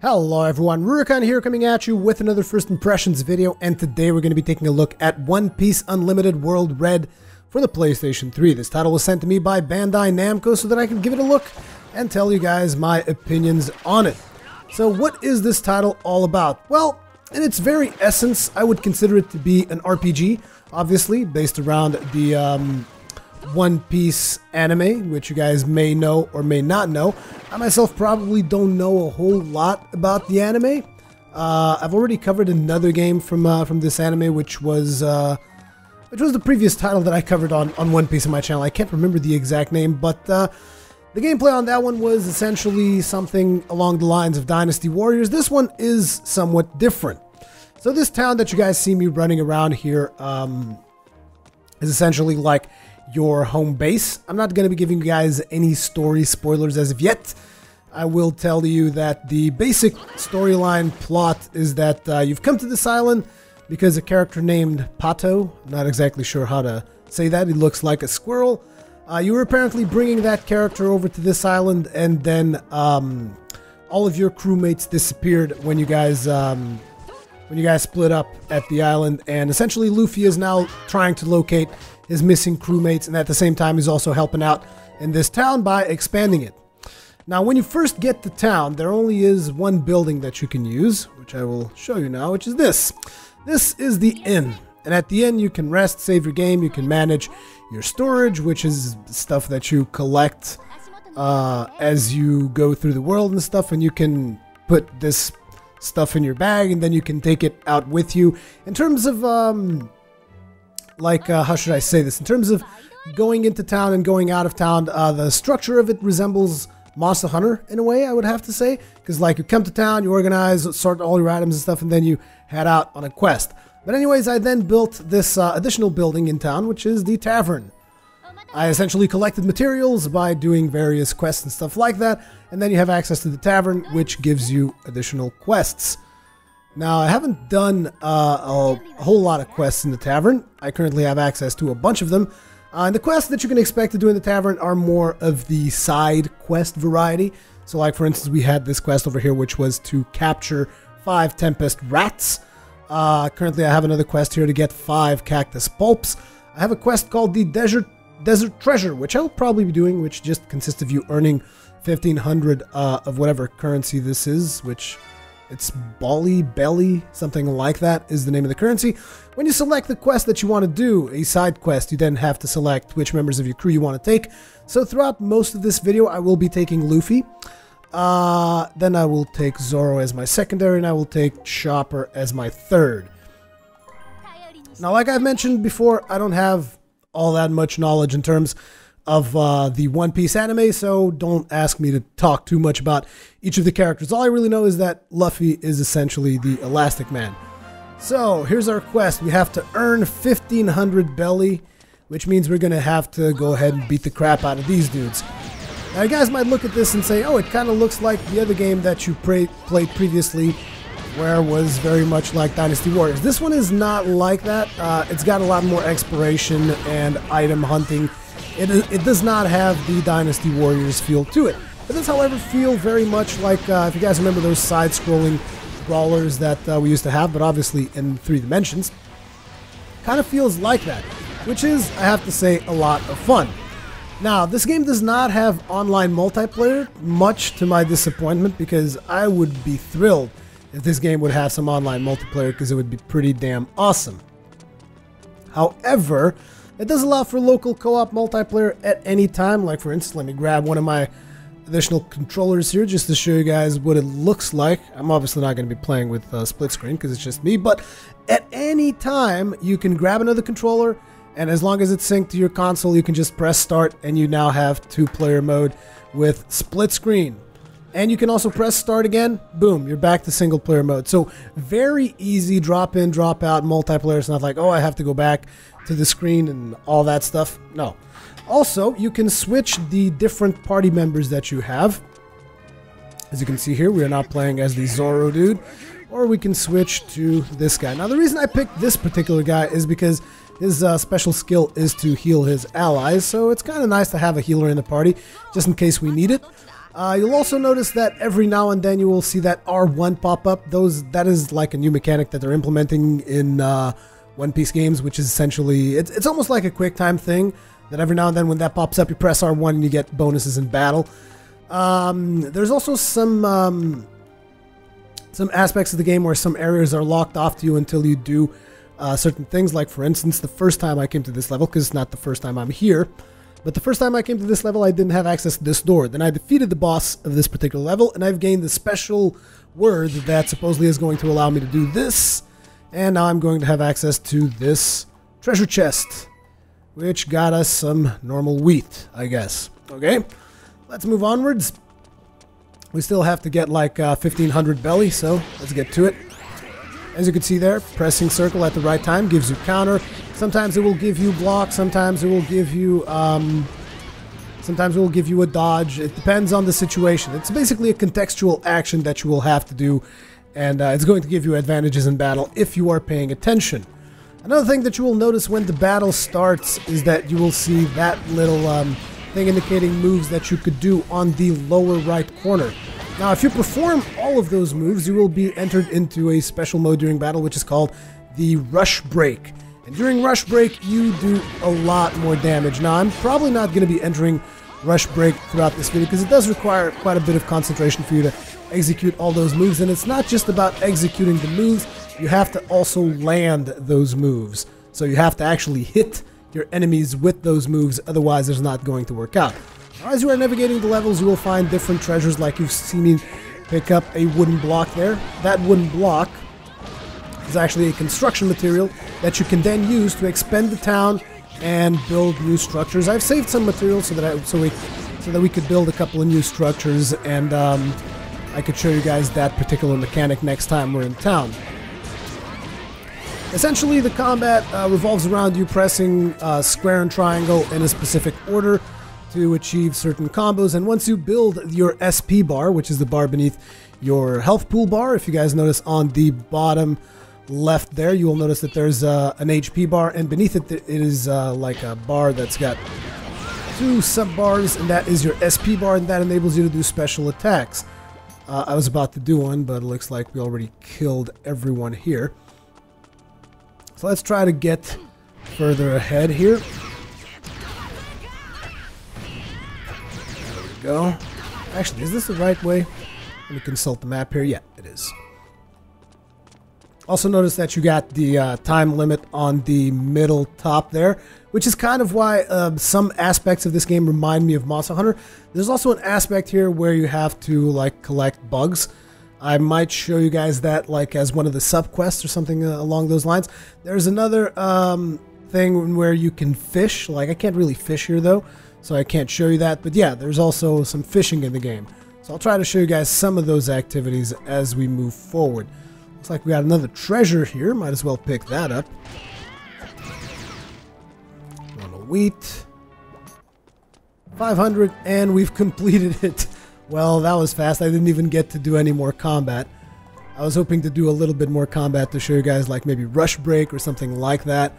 Hello everyone, Rurikhan here coming at you with another first impressions video, and today we're going to be taking a look at One Piece Unlimited World Red for the PlayStation 3. This title was sent to me by Bandai Namco so that I can give it a look and tell you guys my opinions on it. So what is this title all about? Well, in its very essence, I would consider it to be an RPG, obviously, based around the One Piece anime, which you guys may know or may not know. I myself probably don't know a whole lot about the anime. I've already covered another game from this anime, which was the previous title that I covered on One Piece on my channel. I can't remember the exact name, but the gameplay on that one was essentially something along the lines of Dynasty Warriors. This one is somewhat different. So this town that you guys see me running around here is essentially like your home base. I'm not going to be giving you guys any story spoilers as of yet. I will tell you that the basic storyline plot is that you've come to this island because a character named Pato, I'm not exactly sure how to say that, he looks like a squirrel. You were apparently bringing that character over to this island, and then all of your crewmates disappeared when you guys split up at the island, and essentially Luffy is now trying to locate his missing crewmates, and at the same time he's also helping out in this town by expanding it. Now when you first get to town, there only is one building that you can use, which I will show you now, which is this. This is the inn, and at the inn you can rest, save your game, you can manage your storage, which is stuff that you collect as you go through the world and stuff, and you can put this stuff in your bag and then you can take it out with you. In terms of how should I say this? In terms of going into town and going out of town, the structure of it resembles Monster Hunter in a way, I would have to say. Because like you come to town, you organize, sort all your items and stuff, and then you head out on a quest. But anyways, I then built this additional building in town, which is the tavern. I essentially collected materials by doing various quests and stuff like that, and then you have access to the tavern, which gives you additional quests. Now, I haven't done a whole lot of quests in the tavern. I currently have access to a bunch of them. And the quests that you can expect to do in the tavern are more of the side quest variety. So like, for instance, we had this quest over here, which was to capture 5 Tempest Rats. Currently, I have another quest here to get 5 Cactus Pulps. I have a quest called the Desert Treasure, which I'll probably be doing, which just consists of you earning 1,500 of whatever currency this is, which... it's Belly, something like that is the name of the currency. When you select the quest that you want to do, a side quest, you then have to select which members of your crew you want to take. So throughout most of this video, I will be taking Luffy. Then I will take Zoro as my secondary, and I will take Chopper as my third. Now, like I've mentioned before, I don't have all that much knowledge in terms of the One Piece anime, so don't ask me to talk too much about each of the characters. All I really know is that Luffy is essentially the Elastic Man. So here's our quest. We have to earn 1,500 belly, which means we're going to have to go ahead and beat the crap out of these dudes. Now you guys might look at this and say, oh, it kind of looks like the other game that you played previously, where it was very much like Dynasty Warriors. This one is not like that. It's got a lot more exploration and item hunting. It does not have the Dynasty Warriors feel to it. It does, however, feel very much like, if you guys remember those side-scrolling brawlers that we used to have, but obviously in 3 dimensions. Kind of feels like that, which is, I have to say, a lot of fun. Now, this game does not have online multiplayer, much to my disappointment, because I would be thrilled if this game would have some online multiplayer, because it would be pretty damn awesome. However, it does allow for local co-op multiplayer at any time. Like, for instance, let me grab one of my additional controllers here just to show you guys what it looks like. I'm obviously not going to be playing with split screen because it's just me, but at any time you can grab another controller, and as long as it's synced to your console, you can just press start and you now have 2-player mode with split screen. And you can also press start again, boom, you're back to single player mode. So very easy drop in, drop out multiplayer. It's not like, oh, I have to go back to the screen and all that stuff. No. Also, you can switch the different party members that you have. As you can see here, we are now playing as the Zoro dude, or we can switch to this guy. Now, the reason I picked this particular guy is because his special skill is to heal his allies, so it's kind of nice to have a healer in the party, just in case we need it. You'll also notice that every now and then you will see that R1 pop up. That is like a new mechanic that they're implementing in One Piece games, which is essentially, it's almost like a quick time thing, that every now and then when that pops up, you press R1 and you get bonuses in battle. There's also some aspects of the game where some areas are locked off to you until you do certain things. Like, for instance, the first time I came to this level, because it's not the first time I'm here, but the first time I came to this level, I didn't have access to this door. Then I defeated the boss of this particular level, and I've gained the special word that supposedly is going to allow me to do this. And now I'm going to have access to this treasure chest, which got us some normal wheat, I guess. Okay, let's move onwards. We still have to get like 1500 belly, so let's get to it. As you can see there, pressing circle at the right time gives you counter. Sometimes it will give you block, sometimes it will give you a dodge. It depends on the situation. It's basically a contextual action that you will have to do, and it's going to give you advantages in battle if you are paying attention. Another thing that you will notice when the battle starts is that you will see that little thing indicating moves that you could do on the lower right corner. Now, if you perform all of those moves, you will be entered into a special mode during battle, which is called the Rush Break. And during Rush Break, you do a lot more damage. Now, I'm probably not going to be entering Rush Break throughout this video because it does require quite a bit of concentration for you to execute all those moves. And it's not just about executing the moves, you have to also land those moves. So you have to actually hit your enemies with those moves, otherwise it's not going to work out. Now, as you are navigating the levels, you will find different treasures, like you've seen me pick up a wooden block there. That wooden block is actually a construction material that you can then use to expand the town and build new structures. I've saved some material so that we could build a couple of new structures, and I could show you guys that particular mechanic next time we're in town. Essentially, the combat revolves around you pressing square and triangle in a specific order to achieve certain combos, and once you build your SP bar, which is the bar beneath your health pool bar, if you guys notice on the bottom left there, you will notice that there's an HP bar, and beneath it it is like a bar that's got two sub bars, and that is your SP bar, and that enables you to do special attacks. I was about to do one, but it looks like we already killed everyone here. So let's try to get further ahead here. There we go. Actually, is this the right way? Let me consult the map here. Yeah, it is. Also notice that you got the time limit on the middle top there, which is kind of why some aspects of this game remind me of Monster Hunter. There's also an aspect here where you have to like collect bugs. I might show you guys that like as one of the sub-quests or something along those lines. There's another thing where you can fish. Like, I can't really fish here though, so I can't show you that. But yeah, there's also some fishing in the game. So I'll try to show you guys some of those activities as we move forward. Looks like we got another treasure here. Might as well pick that up. Normal wheat. 500, and we've completed it. Well, that was fast. I didn't even get to do any more combat. I was hoping to do a little bit more combat to show you guys like maybe Rush Break or something like that,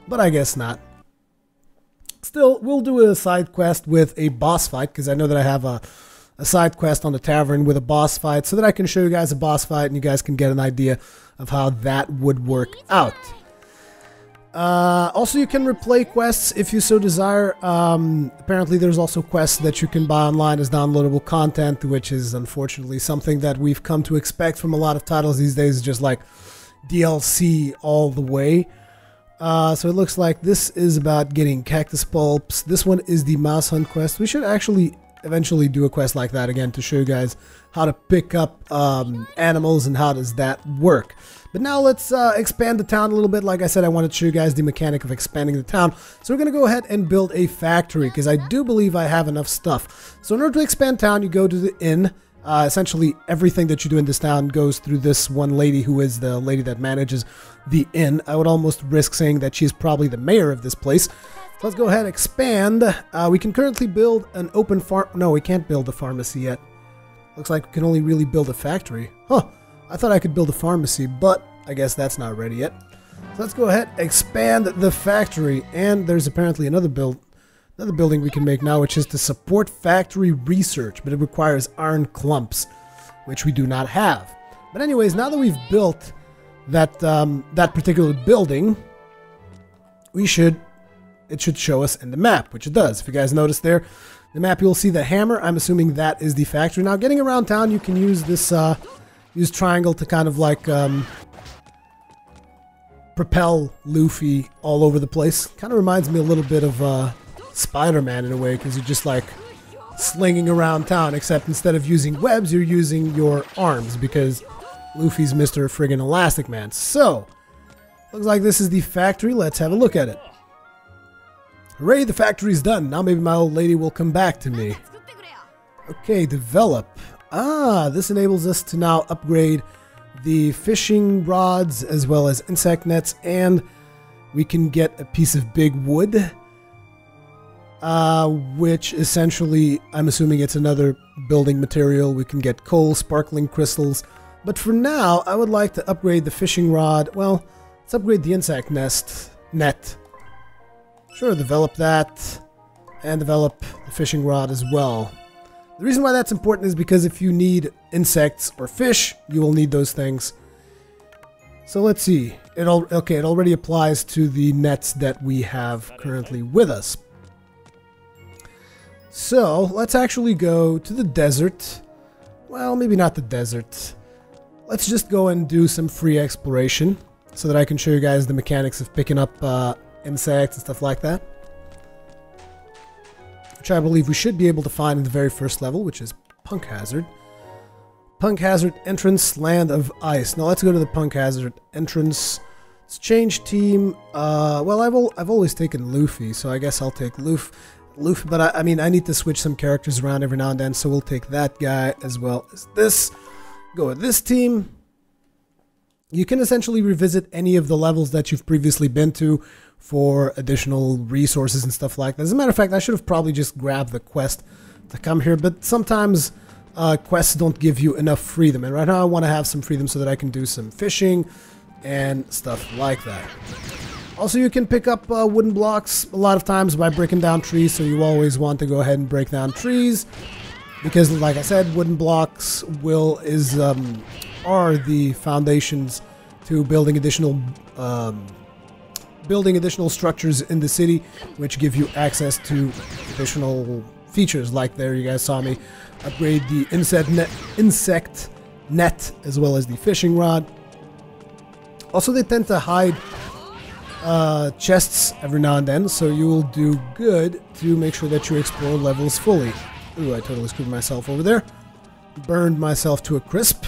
but I guess not. Still, we'll do a side quest with a boss fight, because I know that I have a side quest on the tavern with a boss fight, so that I can show you guys a boss fight and you guys can get an idea of how that would work out. Also, you can replay quests if you so desire. Apparently there's also quests that you can buy online as downloadable content, which is unfortunately something that we've come to expect from a lot of titles these days, just like DLC all the way. So it looks like this is about getting cactus pulps. This one is the mouse hunt quest. We should actually eventually do a quest like that again to show you guys how to pick up animals and how does that work. But now let's expand the town a little bit. Like I said, I wanted to show you guys the mechanic of expanding the town. So we're going to go ahead and build a factory, because I do believe I have enough stuff. So in order to expand town, you go to the inn. Essentially, everything that you do in this town goes through this one lady who is the lady that manages the inn. I would almost risk saying that she's probably the mayor of this place. So let's go ahead and expand. We can currently build an open farm. No, we can't build a pharmacy yet. Looks like we can only really build a factory. Huh. I thought I could build a pharmacy, but I guess that's not ready yet. So let's go ahead, expand the factory, and there's apparently another another building we can make now, which is to support factory research, but it requires iron clumps, which we do not have. But anyways, now that we've built that that particular building, it should show us in the map, which it does. If you guys notice there, the map, you'll see the hammer. I'm assuming that is the factory. Now, getting around town, you can use this use triangle to kind of like propel Luffy all over the place. Kind of reminds me a little bit of Spider-Man in a way, because you're just like slinging around town, except instead of using webs, you're using your arms, because Luffy's Mr. Friggin' Elastic Man. So, looks like this is the factory. Let's have a look at it. Hooray, the factory's done. Now maybe my old lady will come back to me. Okay, develop. Ah, this enables us to now upgrade the fishing rods as well as insect nets, and we can get a piece of big wood, which essentially, I'm assuming it's another building material. We can get coal, sparkling crystals, but for now, I would like to upgrade the fishing rod. Well, let's upgrade the insect net. Sure, develop that, and develop the fishing rod as well. The reason why that's important is because if you need insects or fish, you will need those things. So let's see. It already applies to the nets that we have currently with us. So let's actually go to the desert. Well, maybe not the desert. Let's just go and do some free exploration so that I can show you guys the mechanics of picking up insects and stuff like that, which I believe we should be able to find in the very first level, which is Punk Hazard. Punk Hazard entrance, Land of Ice. Now let's go to the Punk Hazard entrance. Let's change team. Well, I've always taken Luffy, so I guess I'll take Luffy. But I mean, I need to switch some characters around every now and then, so we'll take that guy as well as this. Go with this team. You can essentially revisit any of the levels that you've previously been to for additional resources and stuff like that. As a matter of fact, I should have probably just grabbed the quest to come here, but sometimes quests don't give you enough freedom, and right now I want to have some freedom so that I can do some fishing and stuff like that. Also, you can pick up wooden blocks a lot of times by breaking down trees, so you always want to go ahead and break down trees, because like I said, wooden blocks are the foundations to building additional structures in the city, which give you access to additional features. Like there, you guys saw me upgrade the insect net as well as the fishing rod. Also, they tend to hide chests every now and then, so you will do good to make sure that you explore levels fully. Ooh, I totally screwed myself over there. Burned myself to a crisp.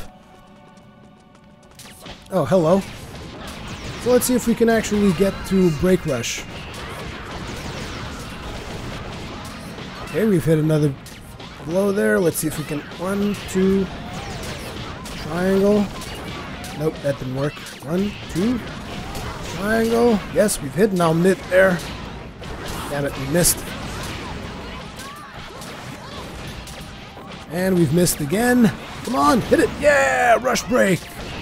Oh, hello. So let's see if we can actually get to Break Rush. Okay, we've hit another blow there. Let's see if we can... 1, 2... Triangle. Nope, that didn't work. 1, 2... Triangle. Yes, we've hit now mid there. Damn it, we missed. And we've missed again. Come on, hit it. Yeah, Rush Break.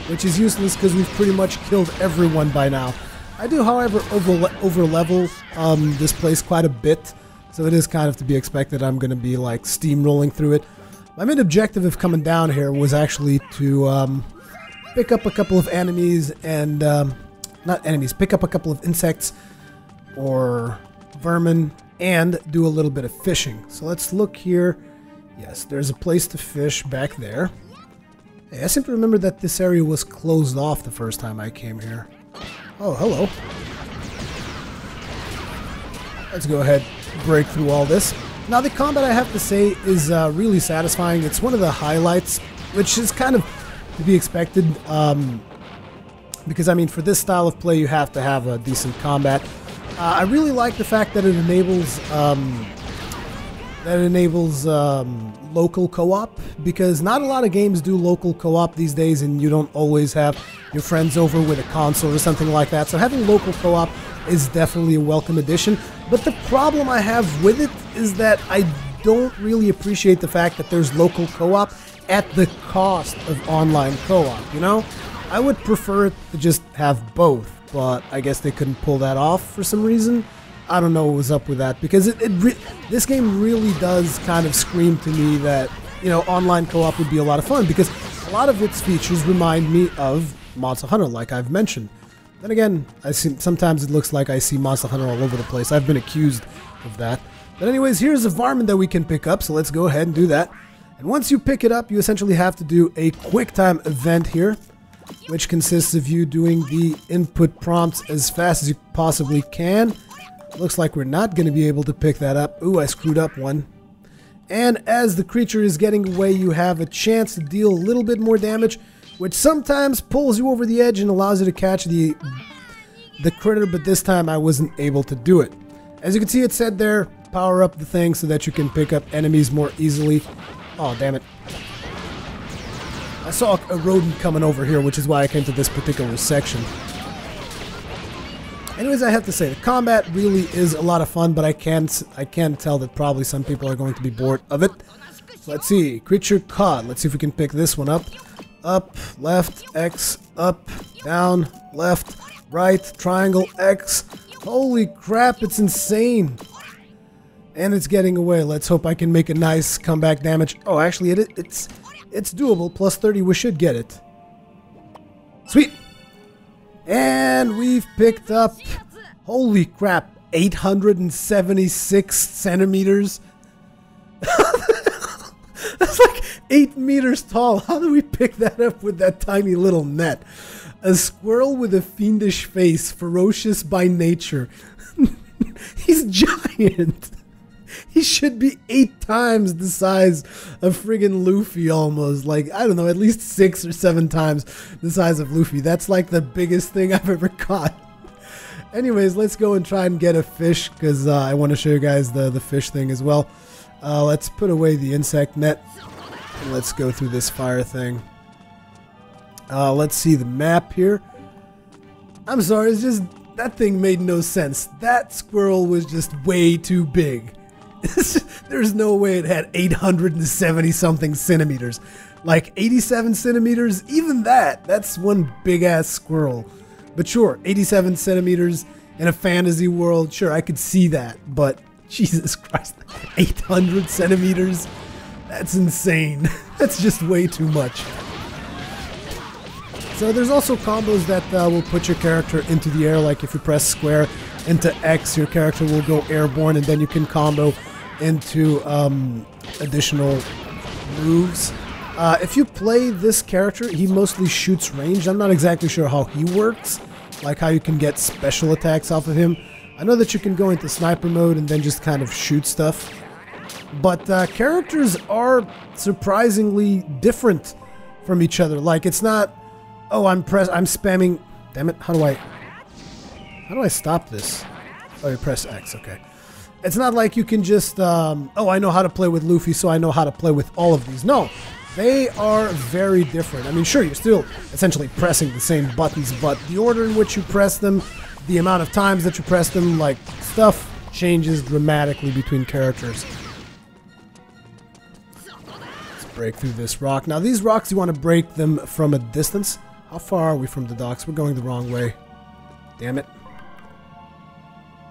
Which is useless because we've pretty much killed everyone by now. I do, however, over-level this place quite a bit, so it is kind of to be expected I'm going to be like steamrolling through it. My main objective of coming down here was actually to pick up a couple of enemies and... not enemies, pick up a couple of insects or vermin and do a little bit of fishing. So let's look here. Yes, there's a place to fish back there. Hey, I seem to remember that this area was closed off the first time I came here. Oh, hello. Let's go ahead and break through all this. Now, the combat, I have to say, is really satisfying. It's one of the highlights, which is kind of to be expected, because, I mean, for this style of play, you have to have a decent combat. I really like the fact that it enables local co-op, because not a lot of games do local co-op these days, and you don't always have your friends over with a console or something like that. So having local co-op is definitely a welcome addition. But the problem I have with it is that I don't really appreciate the fact that there's local co-op at the cost of online co-op, you know? I would prefer it to just have both, but I guess they couldn't pull that off for some reason. I don't know what was up with that, because this game really does kind of scream to me that, you know, online co-op would be a lot of fun, because a lot of its features remind me of Monster Hunter, like I've mentioned. Then again, sometimes it looks like I see Monster Hunter all over the place. I've been accused of that. But anyways, here's a varmint that we can pick up, so let's go ahead and do that. And once you pick it up, you essentially have to do a quick time event here, which consists of you doing the input prompts as fast as you possibly can. Looks like we're not going to be able to pick that up. Ooh, I screwed up one. And as the creature is getting away, you have a chance to deal a little bit more damage, which sometimes pulls you over the edge and allows you to catch the critter, but this time I wasn't able to do it. As you can see, it said there, power up the thing so that you can pick up enemies more easily. Oh, damn it. I saw a rodent coming over here, which is why I came to this particular section. Anyways, I have to say, the combat really is a lot of fun, but I can tell that probably some people are going to be bored of it. So let's see, creature caught. Let's see if we can pick this one up. Up, left, X, up, down, left, right, triangle, X. Holy crap, it's insane. And it's getting away. Let's hope I can make a nice comeback damage. Oh, actually, it's doable. Plus 30, we should get it. Sweet. And we've picked up, holy crap, 876 centimeters. That's like 8 meters tall. How do we pick that up with that tiny little net? A squirrel with a fiendish face, ferocious by nature. He's giant. He should be 8 times the size of friggin' Luffy almost. Like, I don't know, at least 6 or 7 times the size of Luffy. That's like the biggest thing I've ever caught. Anyways, let's go and try and get a fish, because I want to show you guys the fish thing as well. Let's put away the insect net. And let's go through this fire thing. Let's see the map here. I'm sorry, it's just, that thing made no sense. That squirrel was just way too big. There's no way it had 870 something centimeters. Like 87 centimeters, even that's one big ass squirrel. But sure, 87 centimeters in a fantasy world, sure, I could see that. But Jesus Christ, 800 centimeters? That's insane. That's just way too much. So there's also combos that will put your character into the air, like if you press square into X, your character will go airborne, and then you can combo into additional moves. If you play this character, he mostly shoots ranged. I'm not exactly sure how he works, like how you can get special attacks off of him. I know that you can go into sniper mode and then just kind of shoot stuff. But characters are surprisingly different from each other. Like, it's not, oh, I'm spamming. Damn it, how do I stop this? Oh, you press X, okay. It's not like you can just, oh, I know how to play with Luffy, so I know how to play with all of these. No, they are very different. I mean, sure, you're still essentially pressing the same buttons, but the order in which you press them, the amount of times that you press them, like, stuff changes dramatically between characters. Let's break through this rock. Now, these rocks, you want to break them from a distance. How far are we from the docks? We're going the wrong way. Damn it.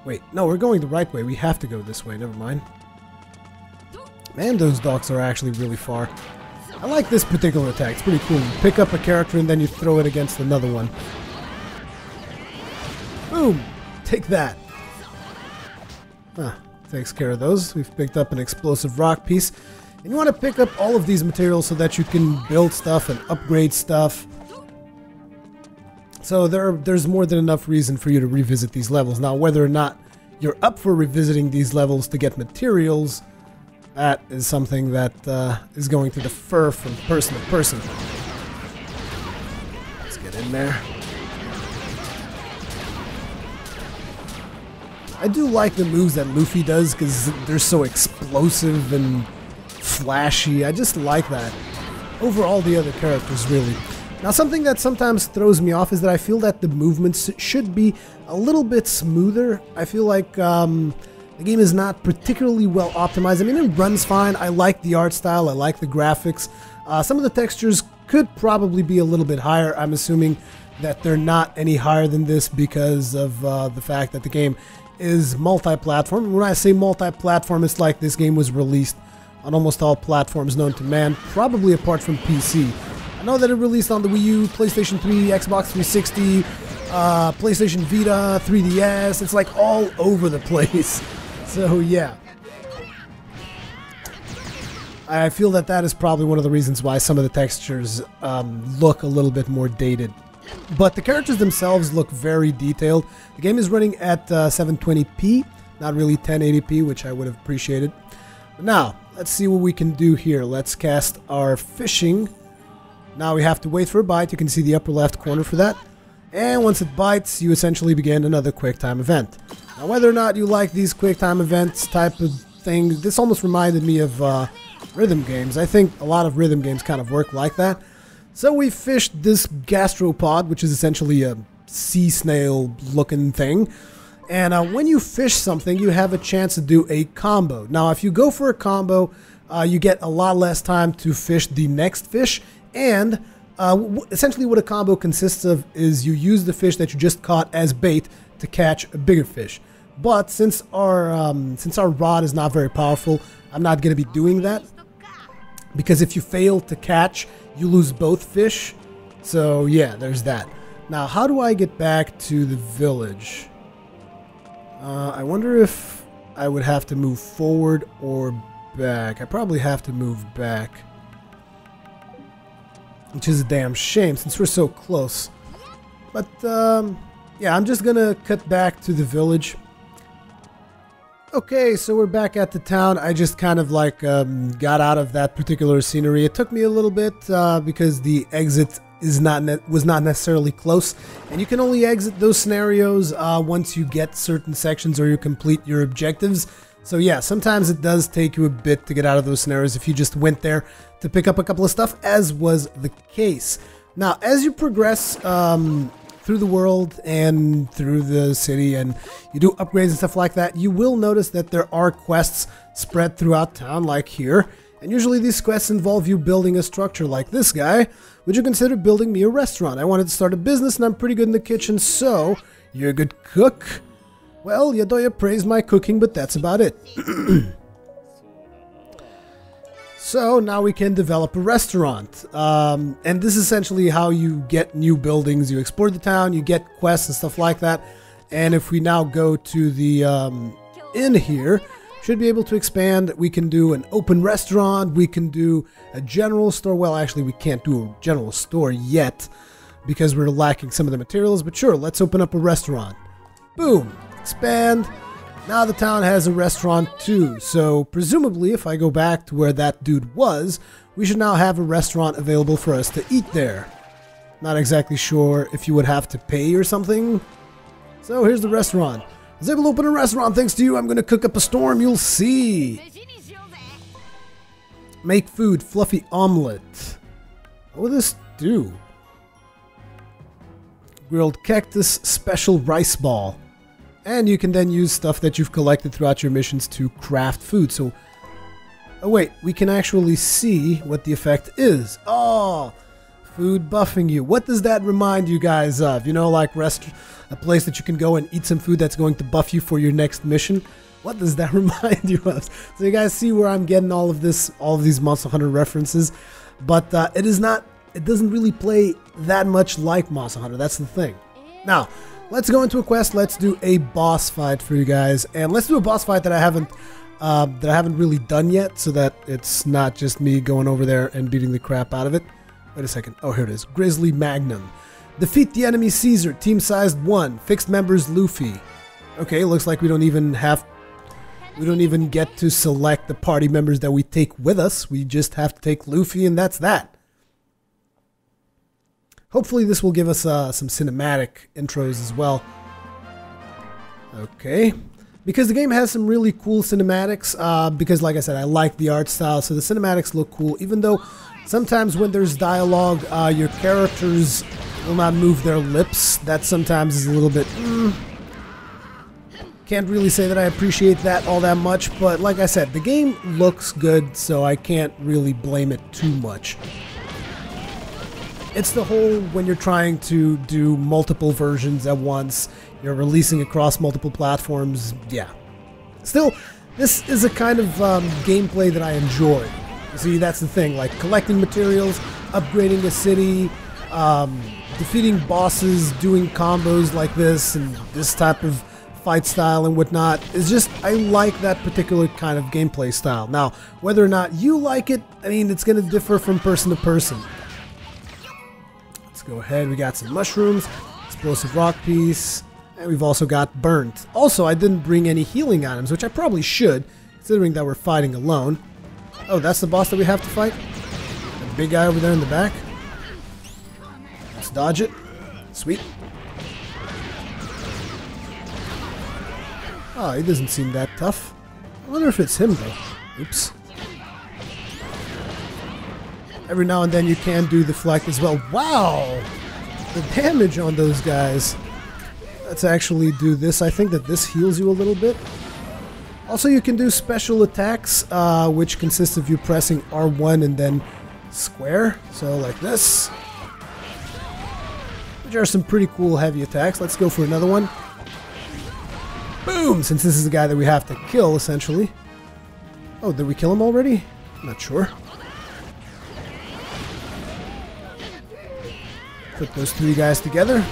Wait, no, we're going the right way. We have to go this way. Never mind. Man, those docks are actually really far. I like this particular attack. It's pretty cool. You pick up a character and then you throw it against another one. Boom! Take that. Huh. Takes care of those. We've picked up an explosive rock piece. And you want to pick up all of these materials so that you can build stuff and upgrade stuff. So there's more than enough reason for you to revisit these levels. Now, whether or not you're up for revisiting these levels to get materials, that is something that is going to differ from person to person. Let's get in there. I do like the moves that Luffy does because they're so explosive and flashy. I just like that. Over all the other characters, really. Now, something that sometimes throws me off is that I feel that the movements should be a little bit smoother. I feel like the game is not particularly well optimized. I mean, it runs fine. I like the art style. I like the graphics. Some of the textures could probably be a little bit higher. I'm assuming that they're not any higher than this because of the fact that the game is multi-platform. When I say multi-platform, it's like this game was released on almost all platforms known to man, probably apart from PC. I know that it released on the Wii U, PlayStation 3, Xbox 360, PlayStation Vita, 3DS. It's like all over the place. So yeah. I feel that that is probably one of the reasons why some of the textures look a little bit more dated. But the characters themselves look very detailed. The game is running at 720p, not really 1080p, which I would have appreciated. But now, let's see what we can do here. Let's cast our fishing. Now we have to wait for a bite. You can see the upper left corner for that. And once it bites, you essentially begin another QuickTime event. Now, whether or not you like these QuickTime events type of thing, this almost reminded me of rhythm games. I think a lot of rhythm games kind of work like that. So we fished this gastropod, which is essentially a sea snail looking thing. And when you fish something, you have a chance to do a combo. Now, if you go for a combo, you get a lot less time to fish the next fish. And essentially what a combo consists of is you use the fish that you just caught as bait to catch a bigger fish. But since our rod is not very powerful, I'm not going to be doing that. Because if you fail to catch, you lose both fish. So yeah, there's that. Now, how do I get back to the village? I wonder if I would have to move forward or back. I probably have to move back. Which is a damn shame since we're so close. But yeah, I'm just gonna cut back to the village. Okay, so we're back at the town. I just kind of like got out of that particular scenery. It took me a little bit because the exit was not necessarily close, and you can only exit those scenarios once you get certain sections or you complete your objectives. So yeah, sometimes it does take you a bit to get out of those scenarios if you just went there to pick up a couple of stuff, as was the case. Now, as you progress through the world and through the city and you do upgrades and stuff like that, you will notice that there are quests spread throughout town like here. And usually these quests involve you building a structure like this guy. Would you consider building me a restaurant? I wanted to start a business and I'm pretty good in the kitchen, so you're a good cook? Well, Yadoya praised my cooking, but that's about it. So now we can develop a restaurant. And this is essentially how you get new buildings. You explore the town, you get quests and stuff like that. And if we now go to the inn here, should be able to expand. We can do an open restaurant. We can do a general store. Well, actually, we can't do a general store yet because we're lacking some of the materials. But sure, let's open up a restaurant. Boom. Expand. Now the town has a restaurant too. So presumably, if I go back to where that dude was, we should now have a restaurant available for us to eat there. Not exactly sure if you would have to pay or something. So here's the restaurant. I was able to open a restaurant thanks to you. I'm going to cook up a storm. You'll see. Make food. Fluffy omelet. What will this do? Grilled cactus. Special rice ball. And you can then use stuff that you've collected throughout your missions to craft food. So, oh wait, we can actually see what the effect is. Oh, food buffing you. What does that remind you guys of? You know, like a place that you can go and eat some food that's going to buff you for your next mission. What does that remind you of? So you guys see where I'm getting all of these Monster Hunter references, but it doesn't really play that much like Monster Hunter. That's the thing. Now, let's go into a quest. Let's do a boss fight for you guys, and let's do a boss fight that I haven't really done yet, so that it's not just me going over there and beating the crap out of it. Wait a second. Oh, here it is. Grizzly Magnum. Defeat the enemy Caesar. Team sized 1. Fixed members Luffy. Okay, looks like we don't even get to select the party members that we take with us. We just have to take Luffy, and that's that. Hopefully this will give us some cinematic intros as well. Okay. Because the game has some really cool cinematics, because like I said, I like the art style, so the cinematics look cool, even though sometimes when there's dialogue, your characters will not move their lips. That sometimes is a little bit... Can't really say that I appreciate that all that much, but like I said, the game looks good, so I can't really blame it too much. It's the whole when you're trying to do multiple versions at once, you're releasing across multiple platforms. Yeah. Still, this is a kind of gameplay that I enjoy. You see, that's the thing, like collecting materials, upgrading a city, defeating bosses, doing combos like this, and this type of fight style and whatnot. It's just, I like that particular kind of gameplay style. Now, whether or not you like it, I mean, it's going to differ from person to person. Let's go ahead, we got some mushrooms, explosive rock piece, and we've also got burnt. Also, I didn't bring any healing items, which I probably should, considering that we're fighting alone. Oh, that's the boss that we have to fight? The big guy over there in the back? Let's dodge it. Sweet. Oh, he doesn't seem that tough. I wonder if it's him, though. Oops. Every now and then you can do deflect as well. Wow! The damage on those guys. Let's actually do this. I think that this heals you a little bit. Also, you can do special attacks, which consists of you pressing R1 and then square. So, like this. Which are some pretty cool heavy attacks. Let's go for another one. Boom! Since this is the guy that we have to kill, essentially. Oh, did we kill him already? I'm not sure. Put those three guys together.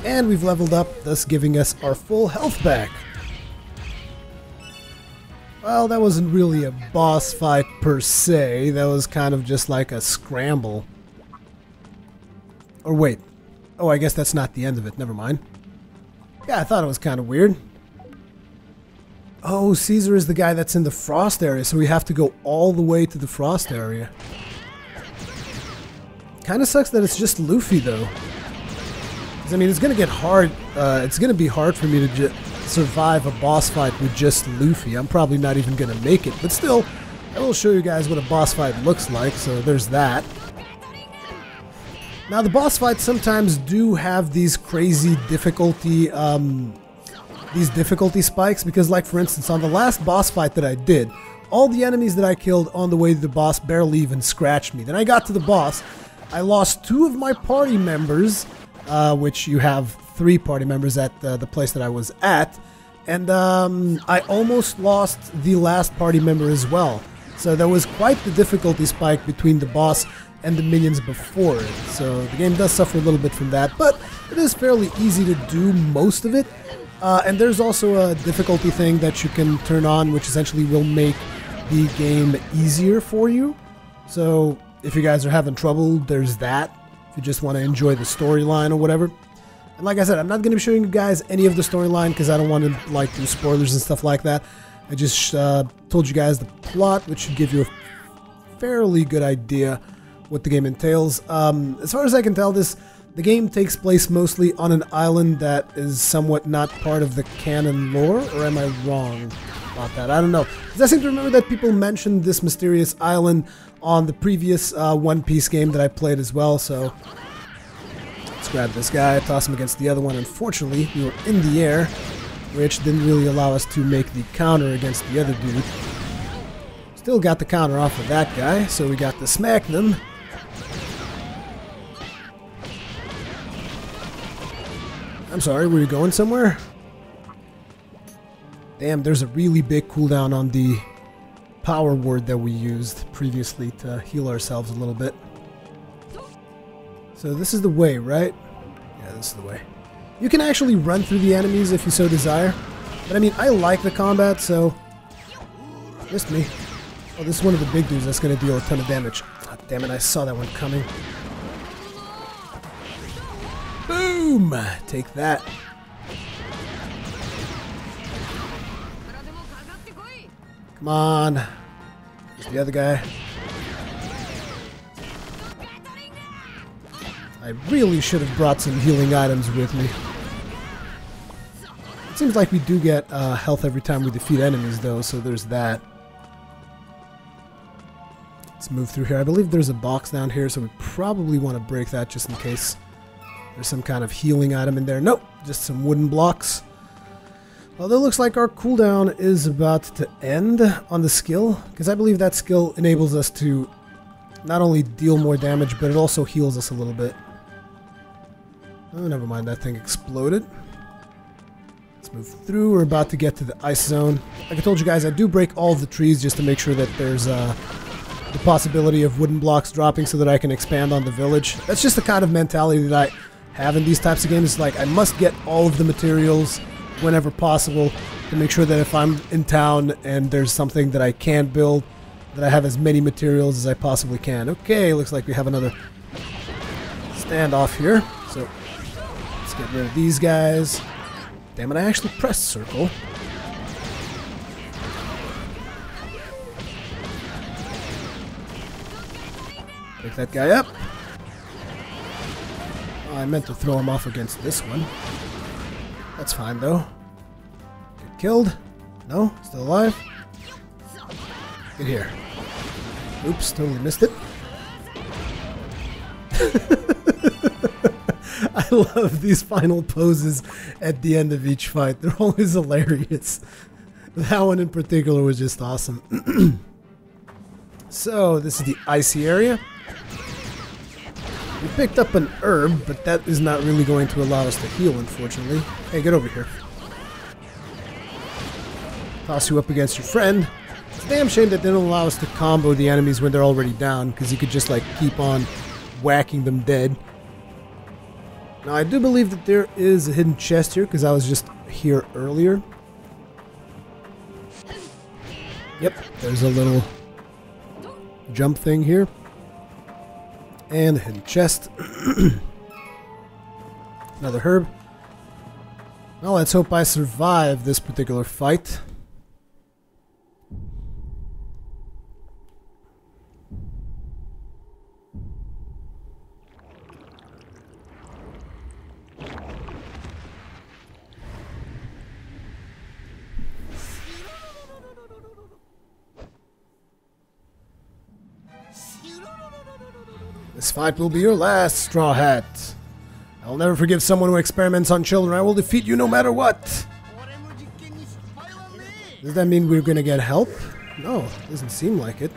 And we've leveled up, thus giving us our full health back. Well, that wasn't really a boss fight per se. That was kind of just like a scramble. Or wait. Oh, I guess that's not the end of it. Never mind. Yeah, I thought it was kind of weird. Oh, Caesar is the guy that's in the frost area, so we have to go all the way to the frost area. Kind of sucks that it's just Luffy, though. I mean, it's going to get hard. It's going to be hard for me to survive a boss fight with just Luffy. I'm probably not even going to make it. But still, I will show you guys what a boss fight looks like, so there's that. Now, the boss fights sometimes do have these crazy difficulty spikes, because, like, for instance, on the last boss fight that I did, all the enemies that I killed on the way to the boss barely even scratched me. Then I got to the boss, I lost 2 of my party members, which you have 3 party members at the place that I was at, and I almost lost the last party member as well. So there was quite the difficulty spike between the boss and the minions before it. So the game does suffer a little bit from that, but it is fairly easy to do most of it. And there's also a difficulty thing that you can turn on, which essentially will make the game easier for you. So if you guys are having trouble, there's that. If you just want to enjoy the storyline or whatever. And like I said, I'm not going to be showing you guys any of the storyline because I don't want to like do spoilers and stuff like that. I just told you guys the plot, which should give you a fairly good idea what the game entails. As far as I can tell, the game takes place mostly on an island that is somewhat not part of the canon lore, or am I wrong about that? I don't know. Because I seem to remember that people mentioned this mysterious island on the previous One Piece game that I played as well, so let's grab this guy, toss him against the other one. Unfortunately, we were in the air, which didn't really allow us to make the counter against the other dude. Still got the counter off of that guy, so we got to smack them. I'm sorry, were you going somewhere? Damn, there's a really big cooldown on the power word that we used previously to heal ourselves a little bit. So this is the way, right? Yeah, this is the way. You can actually run through the enemies if you so desire. But I mean, I like the combat, so... Missed me. Oh, this is one of the big dudes that's going to deal a ton of damage. Oh, damn it, I saw that one coming. Boom! Take that. Come on. There's the other guy. I really should have brought some healing items with me. It seems like we do get health every time we defeat enemies, though, so there's that. Let's move through here. I believe there's a box down here, so we probably want to break that just in case there's some kind of healing item in there. Nope, just some wooden blocks. Although it looks like our cooldown is about to end on the skill, because I believe that skill enables us to not only deal more damage, but it also heals us a little bit. Oh, never mind, that thing exploded. Let's move through. We're about to get to the ice zone. Like I told you guys, I do break all of the trees just to make sure that there's the possibility of wooden blocks dropping so that I can expand on the village. That's just the kind of mentality that I have in these types of games. Like, I must get all of the materials whenever possible to make sure that if I'm in town and there's something that I can build, that I have as many materials as I possibly can. Okay, looks like we have another standoff here. So, let's get rid of these guys. Damn it, I actually pressed circle. Pick that guy up. Oh, I meant to throw him off against this one. That's fine, though. Get killed. No? Still alive? Get here. Oops, totally missed it. I love these final poses at the end of each fight. They're always hilarious. That one in particular was just awesome. So, this is the icy area. We picked up an herb, but that is not really going to allow us to heal, unfortunately. Hey, get over here. Toss you up against your friend. It's a damn shame that they don't allow us to combo the enemies when they're already down, because you could just, like, keep on whacking them dead. Now, I do believe that there is a hidden chest here, because I was just here earlier. Yep, there's a little jump thing here. And a hidden chest. Another herb. Well, let's hope I survive this particular fight. This fight will be your last, Straw Hat. I'll never forgive someone who experiments on children. I will defeat you no matter what. Does that mean we're gonna get help? No, doesn't seem like it.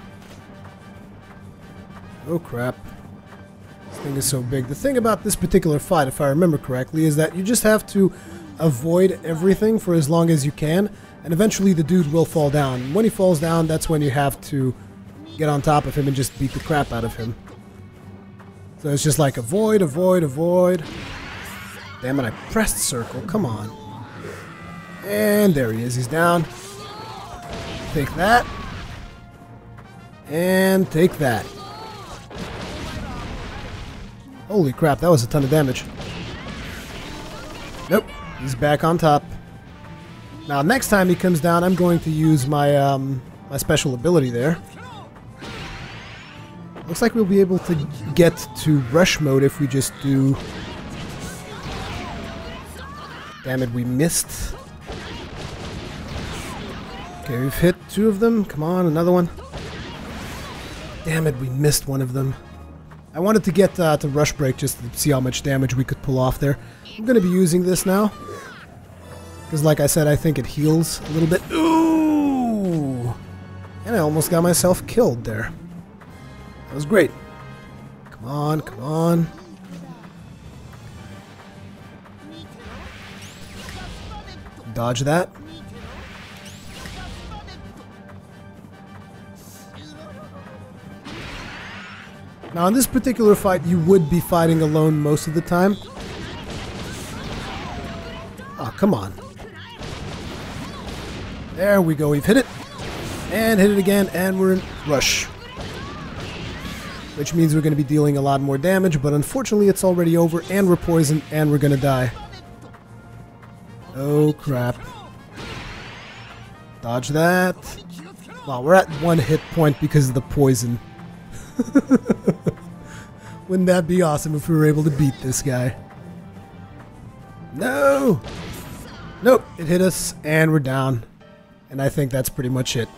Oh crap. This thing is so big. The thing about this particular fight, if I remember correctly, is that you just have to avoid everything for as long as you can, and eventually the dude will fall down. When he falls down, that's when you have to get on top of him and just beat the crap out of him. So it's just like avoid, avoid, avoid. Damn it, I pressed circle. Come on. And there he is. He's down. Take that. And take that. Holy crap, that was a ton of damage. Nope, he's back on top. Now, next time he comes down, I'm going to use my my special ability there. Looks like we'll be able to get to rush mode if we just do... Damn it, we missed. Okay, we've hit 2 of them. Come on, another one. Damn it, we missed one of them. I wanted to get to rush break just to see how much damage we could pull off there. I'm going to be using this now. Because like I said, I think it heals a little bit. Ooh! And I almost got myself killed there. That was great. Come on, come on. Dodge that. Now in this particular fight, you would be fighting alone most of the time. Oh, come on. There we go, we've hit it. And hit it again, and we're in rush. Which means we're going to be dealing a lot more damage, but unfortunately it's already over, and we're poisoned, and we're going to die. Oh crap. Dodge that. Wow, we're at 1 hit point because of the poison. Wouldn't that be awesome if we were able to beat this guy? No! Nope, it hit us, and we're down. And I think that's pretty much it.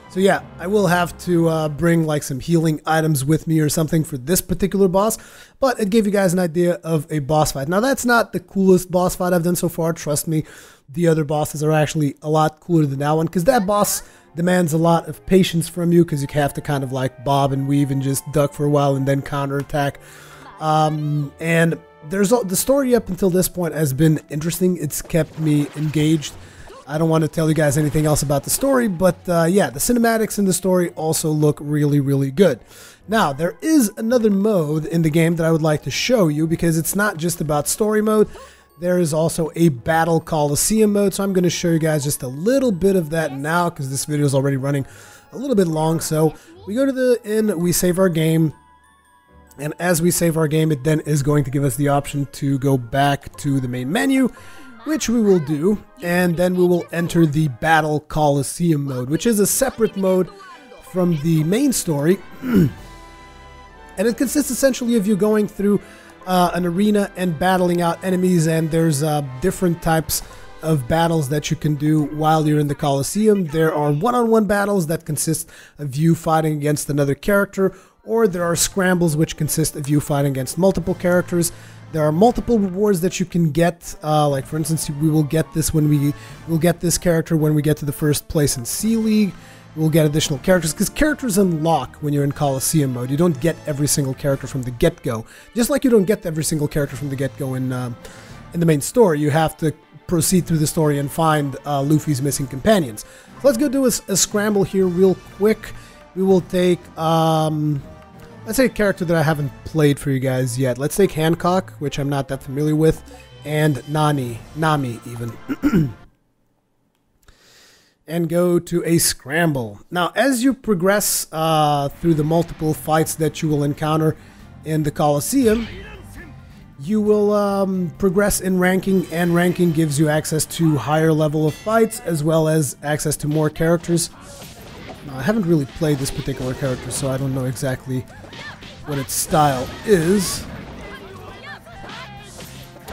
So yeah, I will have to bring like some healing items with me or something for this particular boss, but it gave you guys an idea of a boss fight. Now that's not the coolest boss fight I've done so far, trust me. The other bosses are actually a lot cooler than that one, because that boss demands a lot of patience from you, because you have to kind of like bob and weave and just duck for a while and then counterattack. And the story up until this point has been interesting. It's kept me engaged. I don't want to tell you guys anything else about the story, but yeah, the cinematics in the story also look really, really good. Now, there is another mode in the game that I would like to show you, because it's not just about story mode. There is also a Battle Coliseum mode, so I'm going to show you guys just a little bit of that now, because this video is already running a little bit long. So we go to the inn, we save our game, and as we save our game, it then is going to give us the option to go back to the main menu, which we will do, and then we will enter the Battle Coliseum mode, which is a separate mode from the main story, and it consists essentially of you going through an arena and battling out enemies, and there's different types of battles that you can do while you're in the Coliseum. There are one-on-one battles that consist of you fighting against another character, or there are scrambles which consist of you fighting against multiple characters. There are multiple rewards that you can get, like for instance, we will get this when we'll get this character when we get to the first place in C League. We'll get additional characters, because characters unlock when you're in Coliseum mode. You don't get every single character from the get-go, just like you don't get every single character from the get-go in the main story. You have to proceed through the story and find Luffy's missing companions. So let's go do a scramble here real quick. We will take let's say a character that I haven't played for you guys yet. Let's take Hancock, which I'm not that familiar with, and Nami even. And go to a scramble. Now, as you progress through the multiple fights that you will encounter in the Coliseum, you will progress in ranking, and ranking gives you access to higher level of fights, as well as access to more characters. Now, I haven't really played this particular character, so I don't know exactly what its style is,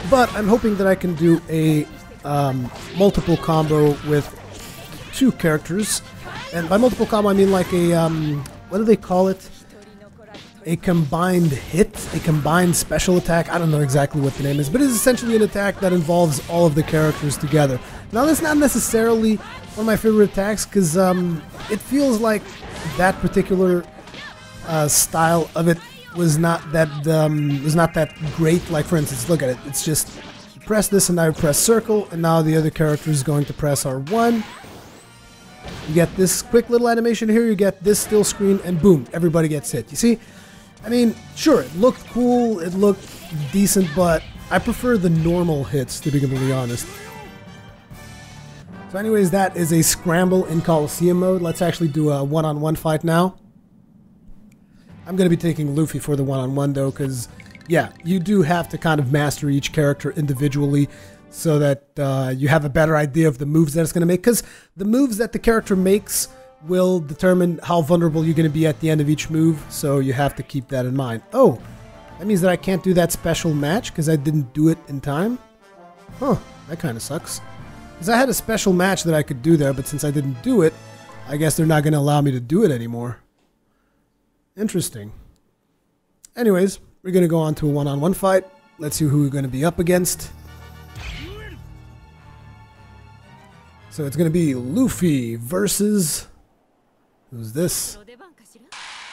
but I'm hoping that I can do a multiple combo with 2 characters, and by multiple combo I mean like a what do they call it? A combined hit, a combined special attack. I don't know exactly what the name is, but it's essentially an attack that involves all of the characters together. Now, that's not necessarily one of my favorite attacks, because it feels like that particular style of it was not that great. Like for instance, look at it. It's just you press this, and now you press circle, and now the other character is going to press R1. You get this quick little animation here. You get this still screen, and boom, everybody gets hit. You see? I mean, sure, it looked cool, it looked decent, but I prefer the normal hits, to be completely honest. So anyways, that is a scramble in Coliseum mode. Let's actually do a one-on-one fight now. I'm going to be taking Luffy for the one-on-one, though, because, yeah, you do have to kind of master each character individually so that you have a better idea of the moves that it's going to make, because the moves that the character makes will determine how vulnerable you're going to be at the end of each move, so you have to keep that in mind. Oh, that means that I can't do that special match because I didn't do it in time? Huh, that kind of sucks. Because I had a special match that I could do there, but since I didn't do it, I guess they're not going to allow me to do it anymore. Interesting. Anyways, we're going to go on to a one-on-one fight. Let's see who we're going to be up against. So it's going to be Luffy versus... Who's this?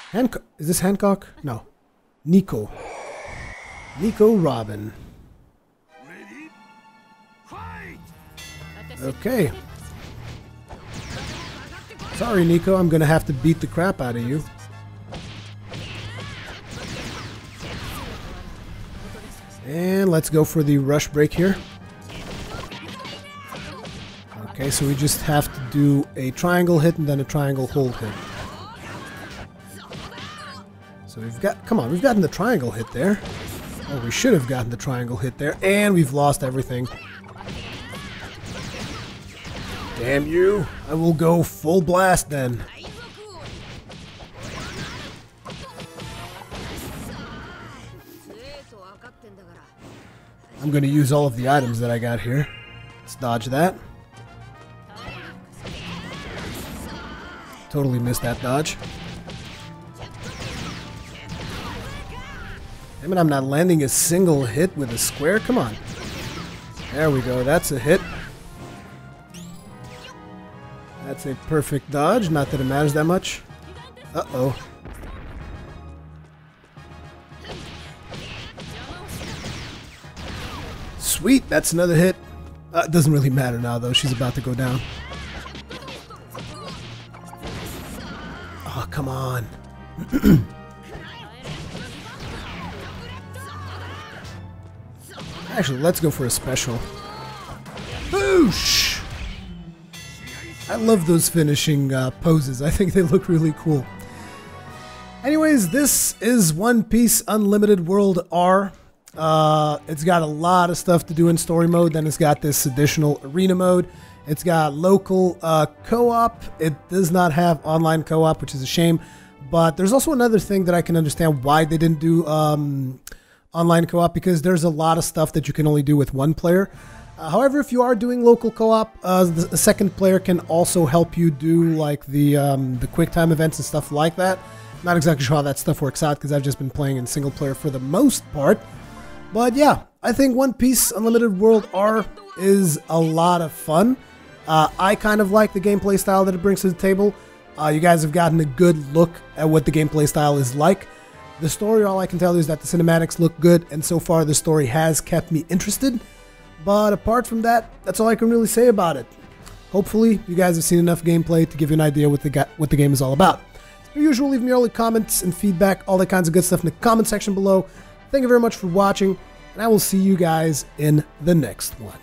Hancock? Is this Hancock? No. Nico. Nico Robin. Okay. Sorry, Nico. I'm going to have to beat the crap out of you. And let's go for the rush break here. Okay, so we just have to do a triangle hit and then a triangle hold hit. So we've got, come on, we've gotten the triangle hit there. Oh, we should have gotten the triangle hit there, and we've lost everything. Damn you. I will go full blast then. I'm going to use all of the items that I got here. Let's dodge that. Totally missed that dodge. Damn it, I'm not landing a single hit with a square. Come on. There we go. That's a hit. That's a perfect dodge. Not that it matters that much. Uh-oh. Sweet, that's another hit. It doesn't really matter now, though. She's about to go down. Oh, come on. Actually, let's go for a special. Boosh! I love those finishing poses. I think they look really cool. Anyways, this is One Piece Unlimited World R. It's got a lot of stuff to do in story mode. Then it's got this additional arena mode. It's got local co-op. It does not have online co-op, which is a shame. But there's also another thing that I can understand why they didn't do online co-op, because there's a lot of stuff that you can only do with one player. However, if you are doing local co-op, the second player can also help you do like the quick time events and stuff like that. Not exactly sure how that stuff works out because I've just been playing in single player for the most part. But yeah, I think One Piece Unlimited World R is a lot of fun. I kind of like the gameplay style that it brings to the table. You guys have gotten a good look at what the gameplay style is like. The story, all I can tell you is that the cinematics look good, and so far the story has kept me interested. But apart from that, that's all I can really say about it. Hopefully, you guys have seen enough gameplay to give you an idea what the game is all about. As usual, leave me early comments and feedback, all that kinds of good stuff in the comment section below. Thank you very much for watching, and I will see you guys in the next one.